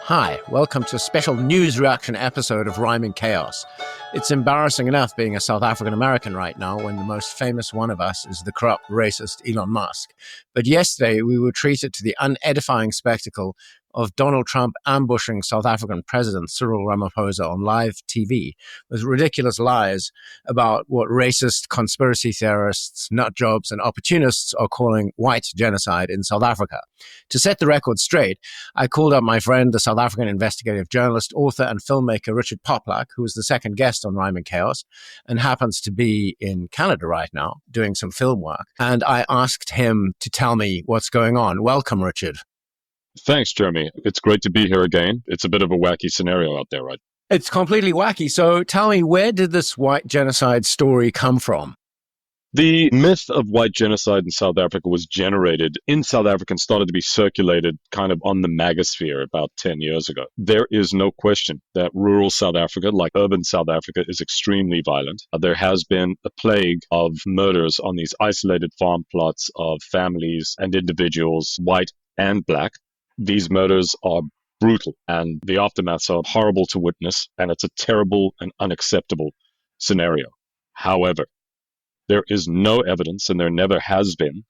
Hi, welcome to a special news reaction episode of Rhyming Chaos. It's embarrassing enough being a South African American right now when the most famous one of us is the corrupt racist Elon Musk. But yesterday we were treated to the unedifying spectacle of Donald Trump ambushing South African President Cyril Ramaphosa on live TV with ridiculous lies about what racist conspiracy theorists, nutjobs, and opportunists are calling white genocide in South Africa. To set the record straight, I called up my friend, the South African investigative journalist, author, and filmmaker Richard Poplak, who is the second guest on Rhyming Chaos and happens to be in Canada right now doing some film work. And I asked him to tell me what's going on. Welcome, Richard. Thanks, Jeremy. It's great to be here again. It's a bit of a wacky scenario out there, right? It's completely wacky. So tell me, where did this white genocide story come from? The myth of white genocide in South Africa was generated in South Africa and started to be circulated kind of on the magosphere about 10 years ago. There is no question that rural South Africa, like urban South Africa, is extremely violent. There has been a plague of murders on these isolated farm plots of families and individuals, white and black. These murders are brutal, and the aftermaths are horrible to witness, and it's a terrible and unacceptable scenario. However, there is no evidence, and there never has been,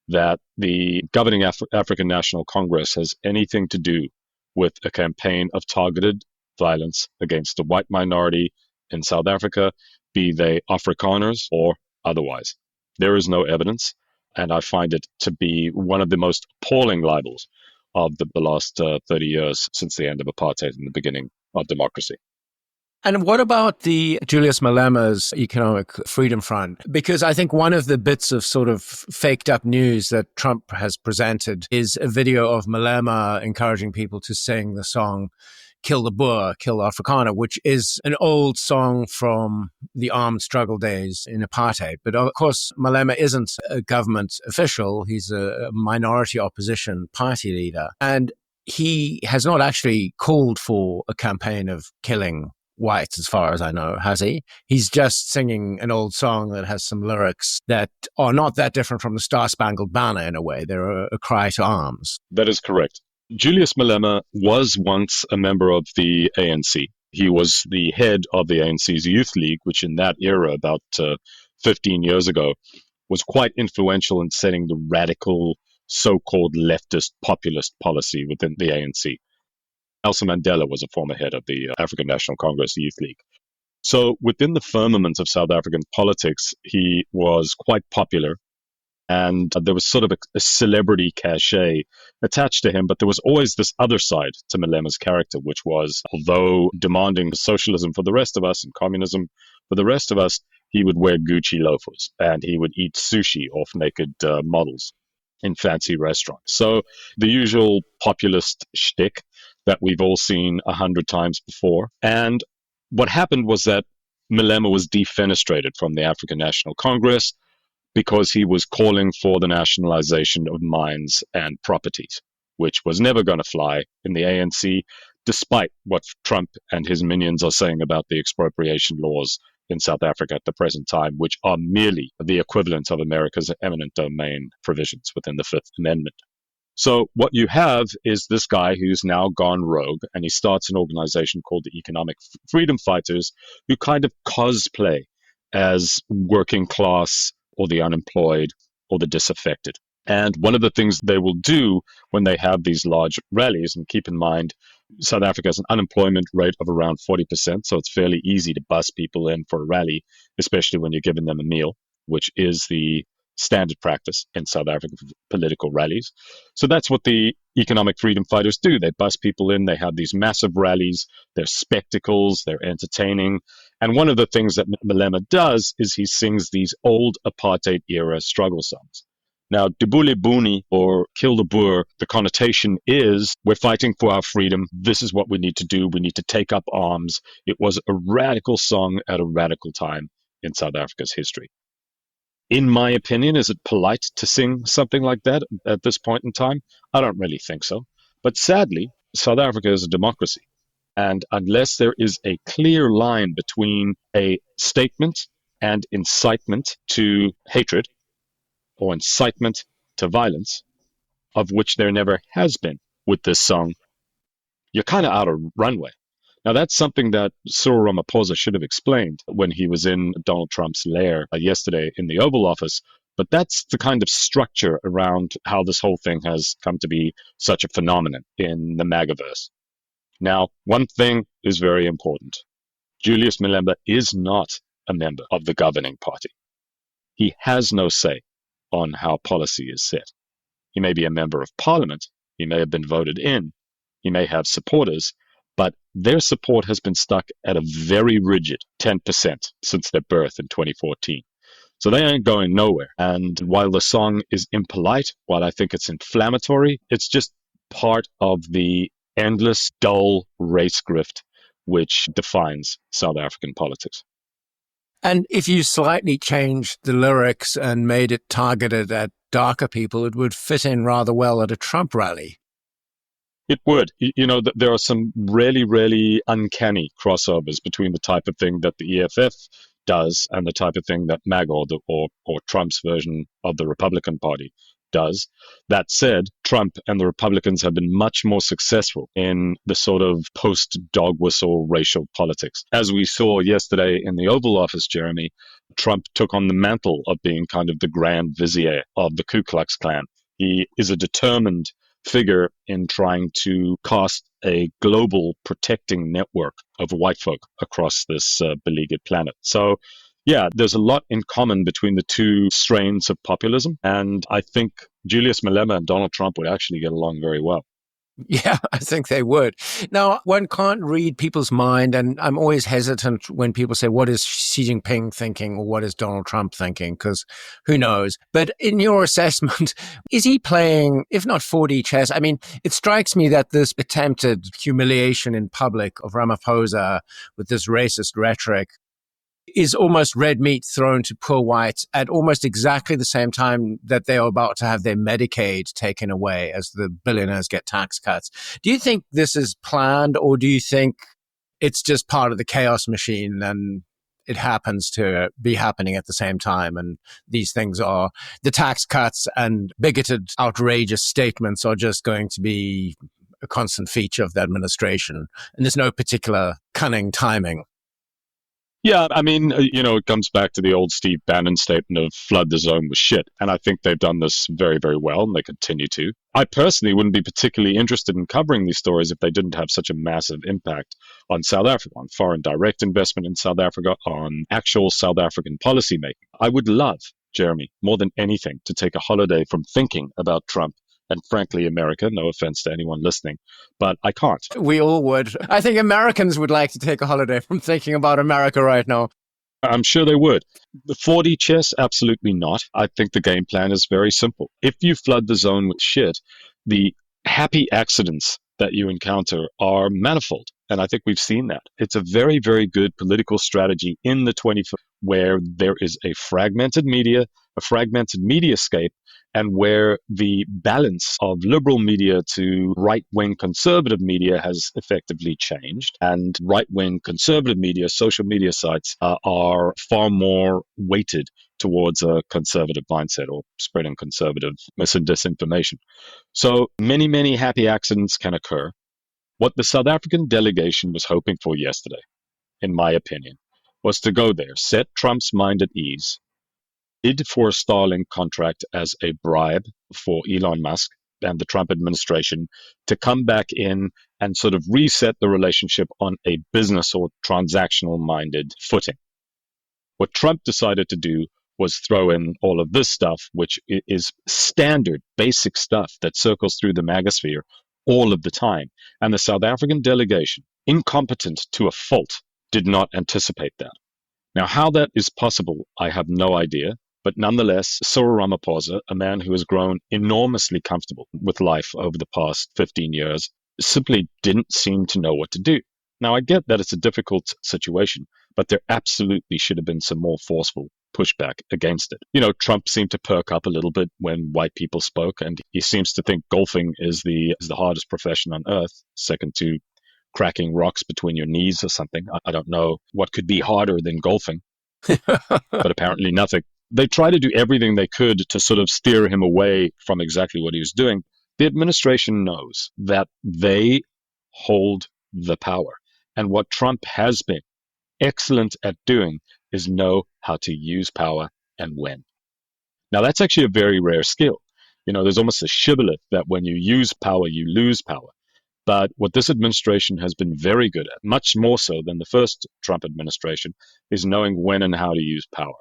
that the governing African National Congress has anything to do with a campaign of targeted violence against the white minority in South Africa, be they Afrikaners or otherwise. There is no evidence, and I find it to be one of the most appalling libels of the last 30 years since the end of apartheid and the beginning of democracy. And what about the Julius Malema's Economic Freedom Front? Because I think one of the bits of sort of faked up news that Trump has presented is a video of Malema encouraging people to sing the song Kill the Boer, Kill the Afrikaner, which is an old song from the armed struggle days in apartheid. But of course, Malema isn't a government official. He's a minority opposition party leader. And he has not actually called for a campaign of killing whites, as far as I know, has he? He's just singing an old song that has some lyrics that are not that different from the Star Spangled Banner in a way. They're a cry to arms. That is correct. Julius Malema was once a member of the ANC. He was the head of the ANC's Youth League, which in that era, about 15 years ago, was quite influential in setting the radical, so-called leftist populist policy within the ANC. Nelson Mandela was a former head of the African National Congress Youth League. So within the firmament of South African politics, he was quite popular. And there was sort of a celebrity cachet attached to him, but there was always this other side to Malema's character, which was, although demanding socialism for the rest of us and communism for the rest of us, he would wear Gucci loafers and he would eat sushi off naked models in fancy restaurants. So the usual populist shtick that we've all seen 100 times before. And what happened was that Malema was defenestrated from the African National Congress because he was calling for the nationalization of mines and properties, which was never going to fly in the ANC, despite what Trump and his minions are saying about the expropriation laws in South Africa at the present time, which are merely the equivalent of America's eminent domain provisions within the Fifth Amendment. So what you have is this guy who's now gone rogue, and he starts an organization called the Economic Freedom Fighters, who kind of cosplay as working class or the unemployed or the disaffected. And one of the things they will do when they have these large rallies, and keep in mind, South Africa has an unemployment rate of around 40%, so it's fairly easy to bus people in for a rally, especially when you're giving them a meal, which is the standard practice in South African political rallies. So that's what the Economic Freedom Fighters do. They bus people in, they have these massive rallies, they're spectacles, they're entertaining. And one of the things that Malema does is he sings these old apartheid-era struggle songs. Now, Dubule Buni, or Kill the Boer, the connotation is, we're fighting for our freedom, this is what we need to do, we need to take up arms. It was a radical song at a radical time in South Africa's history. In my opinion, is it polite to sing something like that at this point in time? I don't really think so. But sadly, South Africa is a democracy. And unless there is a clear line between a statement and incitement to hatred or incitement to violence, of which there never has been with this song, you're kind of out of runway. Now, that's something that Cyril Ramaphosa should have explained when he was in Donald Trump's lair yesterday in the Oval Office. But that's the kind of structure around how this whole thing has come to be such a phenomenon in the MAGAverse. Now, one thing is very important. Julius Malema is not a member of the governing party. He has no say on how policy is set. He may be a member of parliament. He may have been voted in. He may have supporters, but their support has been stuck at a very rigid 10% since their birth in 2014. So they ain't going nowhere. And while the song is impolite, while I think it's inflammatory, it's just part of the endless, dull race grift which defines South African politics. And if you slightly changed the lyrics and made it targeted at darker people, it would fit in rather well at a Trump rally. It would. You know, there are some really, really uncanny crossovers between the type of thing that the EFF does and the type of thing that MAGA or Trump's version of the Republican Party does. That said, Trump and the Republicans have been much more successful in the sort of post-dog whistle racial politics. As we saw yesterday in the Oval Office, Jeremy, Trump took on the mantle of being kind of the grand vizier of the Ku Klux Klan. He is a determined figure in trying to cast a global protecting network of white folk across this beleaguered planet. So, yeah, there's a lot in common between the two strains of populism, and I think Julius Malema and Donald Trump would actually get along very well. Yeah, I think they would. Now, one can't read people's mind, and I'm always hesitant when people say, what is Xi Jinping thinking or what is Donald Trump thinking? Because who knows? But in your assessment, is he playing, if not 4D chess? I mean, it strikes me that this attempted humiliation in public of Ramaphosa with this racist rhetoric is almost red meat thrown to poor whites at almost exactly the same time that they are about to have their Medicaid taken away as the billionaires get tax cuts. Do you think this is planned, or do you think it's just part of the chaos machine and it happens to be happening at the same time? And these things are, the tax cuts and bigoted, outrageous statements are just going to be a constant feature of the administration, and there's no particular cunning timing. Yeah, I mean, it comes back to the old Steve Bannon statement of flood the zone with shit. And I think they've done this very, very well, and they continue to. I personally wouldn't be particularly interested in covering these stories if they didn't have such a massive impact on South Africa, on foreign direct investment in South Africa, on actual South African policymaking. I would love, Jeremy, more than anything, to take a holiday from thinking about Trump and frankly, America. No offense to anyone listening, but I can't. We all would. I think Americans would like to take a holiday from thinking about America right now. I'm sure they would. The 4D chess, absolutely not. I think the game plan is very simple. If you flood the zone with shit, the happy accidents that you encounter are manifold. And I think we've seen that. It's a very, very good political strategy in the 21st, where there is a fragmented mediascape, and where the balance of liberal media to right-wing conservative media has effectively changed. And right-wing conservative media, social media sites, are far more weighted towards a conservative mindset or spreading conservative mis and disinformation. So many, many happy accidents can occur. What the South African delegation was hoping for yesterday, in my opinion, was to go there, set Trump's mind at ease, bid for a Starlink contract as a bribe for Elon Musk and the Trump administration to come back in and sort of reset the relationship on a business or transactional-minded footing. What Trump decided to do was throw in all of this stuff, which is standard, basic stuff that circles through the MAGAsphere all of the time. And the South African delegation, incompetent to a fault, did not anticipate that. Now, how that is possible, I have no idea. But nonetheless, Cyril Ramaphosa, a man who has grown enormously comfortable with life over the past 15 years, simply didn't seem to know what to do. Now, I get that it's a difficult situation, but there absolutely should have been some more forceful pushback against it. Trump seemed to perk up a little bit when white people spoke, and he seems to think golfing is the hardest profession on earth, second to cracking rocks between your knees or something. I don't know what could be harder than golfing, but apparently nothing. They tried to do everything they could to sort of steer him away from exactly what he was doing. The administration knows that they hold the power. And what Trump has been excellent at doing is know how to use power and when. Now, that's actually a very rare skill. There's almost a shibboleth that when you use power, you lose power. But what this administration has been very good at, much more so than the first Trump administration, is knowing when and how to use power.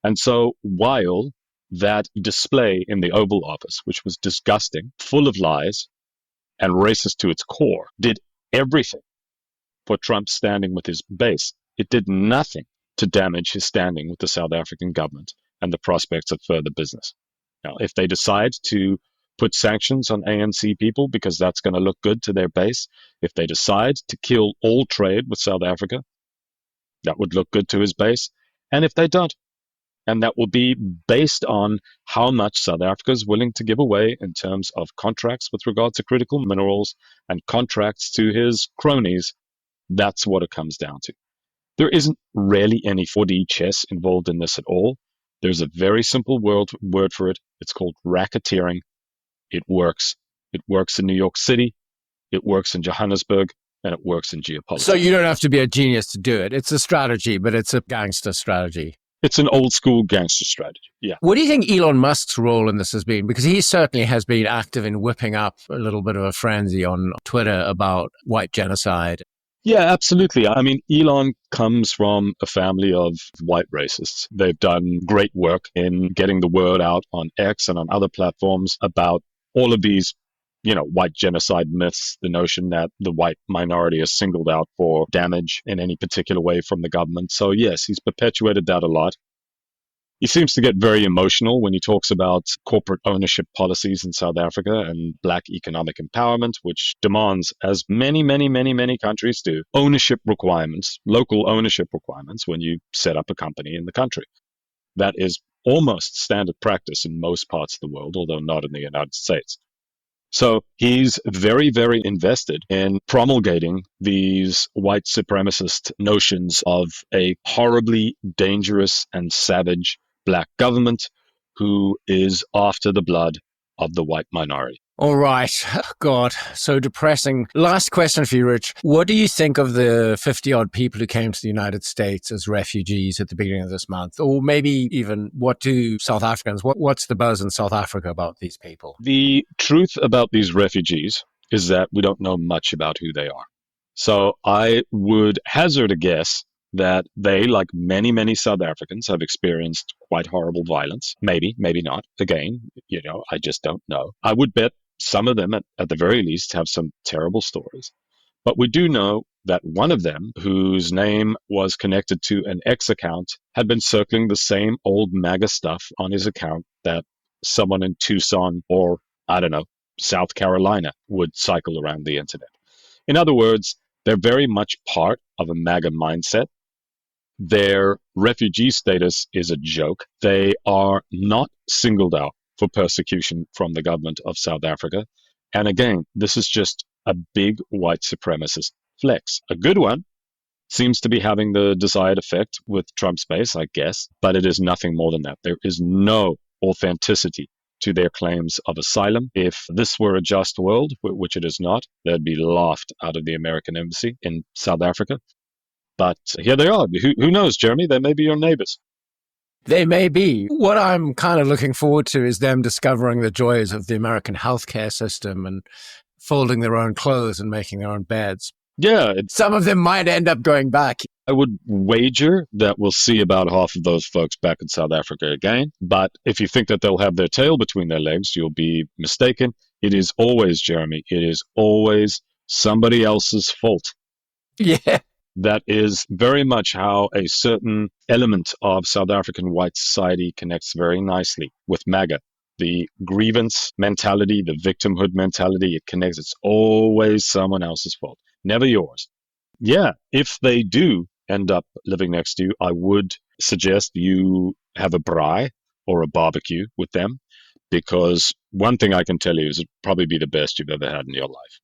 And so while that display in the Oval Office, which was disgusting, full of lies, and racist to its core, did everything for Trump standing with his base, it did nothing to damage his standing with the South African government and the prospects of further business. Now, if they decide to put sanctions on ANC people because that's going to look good to their base, if they decide to kill all trade with South Africa, that would look good to his base. And if they don't, and that will be based on how much South Africa is willing to give away in terms of contracts with regard to critical minerals and contracts to his cronies. That's what it comes down to. There isn't really any 4D chess involved in this at all. There's a very simple word for it. It's called racketeering. It works. It works in New York City. It works in Johannesburg. And it works in geopolitics. So you don't have to be a genius to do it. It's a strategy, but it's a gangster strategy. It's an old school gangster strategy. Yeah. What do you think Elon Musk's role in this has been? Because he certainly has been active in whipping up a little bit of a frenzy on Twitter about white genocide. Yeah, absolutely. I mean, Elon comes from a family of white racists. They've done great work in getting the word out on X and on other platforms about all of these, white genocide myths, the notion that the white minority is singled out for damage in any particular way from the government. So yes, he's perpetuated that a lot. He seems to get very emotional when he talks about corporate ownership policies in South Africa and black economic empowerment, which demands, as many, many, many, many countries do, ownership requirements, local ownership requirements when you set up a company in the country. That is almost standard practice in most parts of the world, although not in the United States. So he's very, very invested in promulgating these white supremacist notions of a horribly dangerous and savage black government who is after the blood of the white minority. All right. God, so depressing. Last question for you, Rich. What do you think of the 50-odd people who came to the United States as refugees at the beginning of this month? Or maybe even what do South Africans, what's the buzz in South Africa about these people? The truth about these refugees is that we don't know much about who they are. So I would hazard a guess that they, like many, many South Africans, have experienced quite horrible violence. Maybe, maybe not. Again, I just don't know. I would bet some of them, at the very least, have some terrible stories. But we do know that one of them, whose name was connected to an X account, had been circling the same old MAGA stuff on his account that someone in Tucson or, I don't know, South Carolina would cycle around the internet. In other words, they're very much part of a MAGA mindset. Their refugee status is a joke. They are not singled out for persecution from the government of South Africa. And again, this is just a big white supremacist flex. A good one. Seems to be having the desired effect with Trump's base, I guess, but it is nothing more than that. There is no authenticity to their claims of asylum. If this were a just world, which it is not, they'd be laughed out of the American embassy in South Africa. But here they are. Who knows, Jeremy? They may be your neighbors. They may be. What I'm kind of looking forward to is them discovering the joys of the American healthcare system and folding their own clothes and making their own beds. Yeah. Some of them might end up going back. I would wager that we'll see about half of those folks back in South Africa again. But if you think that they'll have their tail between their legs, you'll be mistaken. It is always, Jeremy, it is always somebody else's fault. Yeah. That is very much how a certain element of South African white society connects very nicely with MAGA. The grievance mentality, the victimhood mentality, it connects. It's always someone else's fault, never yours. Yeah, if they do end up living next to you, I would suggest you have a braai or a barbecue with them, because one thing I can tell you is it'd probably be the best you've ever had in your life.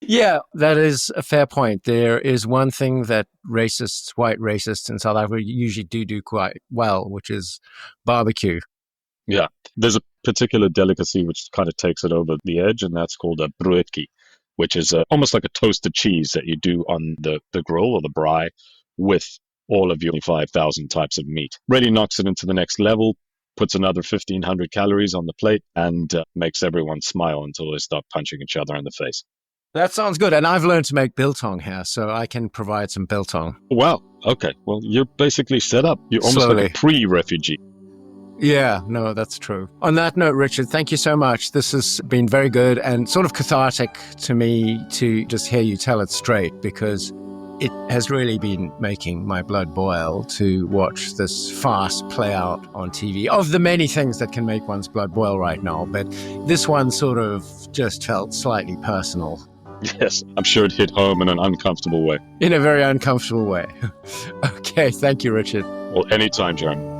Yeah, that is a fair point. There is one thing that racists, white racists in South Africa usually do quite well, which is barbecue. Yeah, there's a particular delicacy which kind of takes it over the edge, and that's called a broodtjie. which is almost like a toasted cheese that you do on the grill or the braai with all of your 5,000 types of meat. Really knocks it into the next level, puts another 1,500 calories on the plate, and makes everyone smile until they start punching each other in the face. That sounds good. And I've learned to make biltong here, so I can provide some biltong. Wow. Okay. Well, you're basically set up. You're almost Slowly. like a pre-refugee. Yeah, no, that's true. On that note, Richard, thank you so much. This has been very good and sort of cathartic to me to just hear you tell it straight, because it has really been making my blood boil to watch this farce play out on TV. Of the many things that can make one's blood boil right now, but this one sort of just felt slightly personal. Yes, I'm sure it hit home in an uncomfortable way. In a very uncomfortable way. Okay, thank you, Richard. Well, anytime, Jeremy.